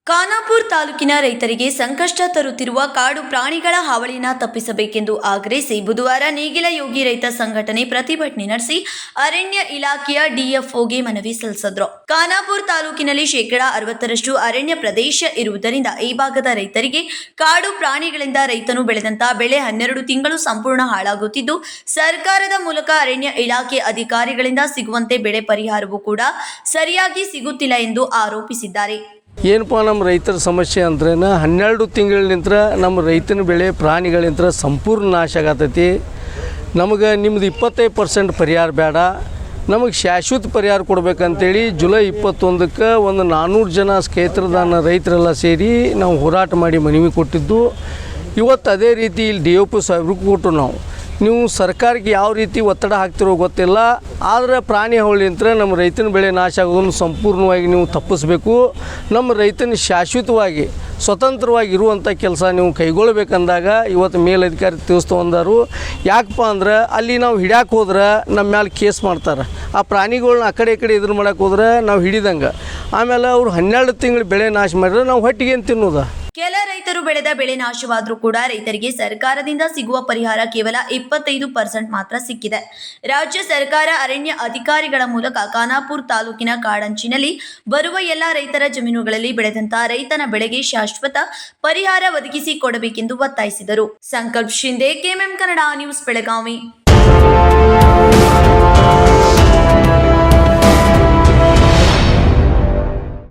ಖಾನಾಪುರ ತಾಲೂಕಿನ ರೈತರಿಗೆ ಸಂಕಷ್ಟ ತರುತ್ತಿರುವ ಕಾಡು ಪ್ರಾಣಿಗಳ ಹಾವಳಿನ ತಪ್ಪಿಸಬೇಕೆಂದು ಆಗ್ರಹಿಸಿ ಬುಧವಾರ ನೇಗಿಲ ಯೋಗಿ ರೈತ ಸಂಘಟನೆ ಪ್ರತಿಭಟನೆ ನಡೆಸಿ ಅರಣ್ಯ ಇಲಾಖೆಯ ಡಿಎಫ್ಒಗೆ ಮನವಿ ಸಲ್ಲಿಸಿದ್ರು. ಖಾನಾಪುರ ತಾಲೂಕಿನಲ್ಲಿ 60% ಅರಣ್ಯ ಪ್ರದೇಶ ಇರುವುದರಿಂದ ಈ ಭಾಗದ ರೈತರಿಗೆ ಕಾಡು ಪ್ರಾಣಿಗಳಿಂದ ರೈತನು ಬೆಳೆದಂತ ಬೆಳೆ 12 ತಿಂಗಳು ಸಂಪೂರ್ಣ ಹಾಳಾಗುತ್ತಿದ್ದು, ಸರ್ಕಾರದ ಮೂಲಕ ಅರಣ್ಯ ಇಲಾಖೆ ಅಧಿಕಾರಿಗಳಿಂದ ಸಿಗುವಂತೆ ಬೆಳೆ ಪರಿಹಾರವೂ ಕೂಡ ಸರಿಯಾಗಿ ಸಿಗುತ್ತಿಲ್ಲ ಎಂದು ಆರೋಪಿಸಿದ್ದಾರೆ. ಏನಪ್ಪ ನಮ್ಮ ರೈತರ ಸಮಸ್ಯೆ ಅಂದ್ರೆ 12 ತಿಂಗಳಿನಿಂದ ನಮ್ಮ ರೈತನ ಬೆಳೆ ಪ್ರಾಣಿಗಳಿಂದ ಸಂಪೂರ್ಣ ನಾಶ ಆಗತೈತಿ. ನಮಗೆ ನಿಮ್ಮದು 25% ಪರಿಹಾರ ಬೇಡ, ನಮಗೆ ಶಾಶ್ವತ ಪರಿಹಾರ ಕೊಡಬೇಕಂತೇಳಿ ಜುಲೈ 21ಕ್ಕೆ ಒಂದು 400 ಜನ ಕ್ಷೇತ್ರದಾನ ರೈತರೆಲ್ಲ ಸೇರಿ ನಾವು ಹೋರಾಟ ಮಾಡಿ ಮನವಿ ಕೊಟ್ಟಿದ್ದು. ಇವತ್ತು ಅದೇ ರೀತಿ ಇಲ್ಲಿ DFO ಸಾಹೇಬ್ರಿಗೂ ಕೊಟ್ಟು ನೀವು ಸರ್ಕಾರಕ್ಕೆ ಯಾವ ರೀತಿ ಒತ್ತಡ ಹಾಕ್ತಿರೋ ಗೊತ್ತಿಲ್ಲ, ಆದರೆ ಪ್ರಾಣಿ ಹಾವಳಿಯಿಂದ ನಮ್ಮ ರೈತನ ಬೆಳೆ ನಾಶ ಆಗೋದನ್ನು ಸಂಪೂರ್ಣವಾಗಿ ನೀವು ತಪ್ಪಿಸಬೇಕು. ನಮ್ಮ ರೈತನ ಶಾಶ್ವತವಾಗಿ ಸ್ವತಂತ್ರವಾಗಿ ಇರುವಂಥ ಕೆಲಸ ನೀವು ಕೈಗೊಳ್ಳಬೇಕಂದಾಗ ಇವತ್ತು ಮೇಲಧಿಕಾರಿ ತಿಳಿಸ್ತು ಅಂದರು. ಯಾಕಪ್ಪ ಅಂದ್ರೆ ಅಲ್ಲಿ ನಾವು ಹಿಡ್ಯಾಕೆ ಹೋದ್ರೆ ನಮ್ಮ ಮ್ಯಾಲೆ ಕೇಸ್ ಮಾಡ್ತಾರೆ. ಆ ಪ್ರಾಣಿಗಳ್ನ ಆ ಕಡೆ ಈ ಕಡೆ ಎದುರು ಮಾಡೋಕೆ ಹೋದ್ರೆ ನಾವು ಹಿಡಿದಂಗೆ. ಆಮೇಲೆ ಅವರು 12 ತಿಂಗಳು ಬೆಳೆ ನಾಶ ಮಾಡಿದ್ರೆ ನಾವು ಹೊಟ್ಟಿಗೆ ಏನು ತಿನ್ನೋದ? ಕೆಲ ರೈತರು ಬೆಳೆದ ಬೆಳೆ ನಾಶವಾದರೂ ಕೂಡ ರೈತರಿಗೆ ಸರ್ಕಾರದಿಂದ ಸಿಗುವ ಪರಿಹಾರ ಕೇವಲ 25% ಮಾತ್ರ ಸಿಕ್ಕಿದೆ. ರಾಜ್ಯ ಸರ್ಕಾರ ಅರಣ್ಯ ಅಧಿಕಾರಿಗಳ ಮೂಲಕ ಖಾನಾಪುರ ತಾಲೂಕಿನ ಕಾಡಂಚಿನಲ್ಲಿ ಬರುವ ಎಲ್ಲ ರೈತರ ಜಮೀನುಗಳಲ್ಲಿ ಬೆಳೆದಂತ ರೈತನ ಬೆಳೆಗೆ ಶಾಶ್ವತ ಪರಿಹಾರ ಒದಗಿಸಿ ಕೊಡಬೇಕೆಂದು ಒತ್ತಾಯಿಸಿದರು. ಸಂಕಲ್ಪ ಶಿಂದೆ, ಕೆಎಂಎಂ ಕನ್ನಡ ನ್ಯೂಸ್, ಬೆಳಗಾವಿ.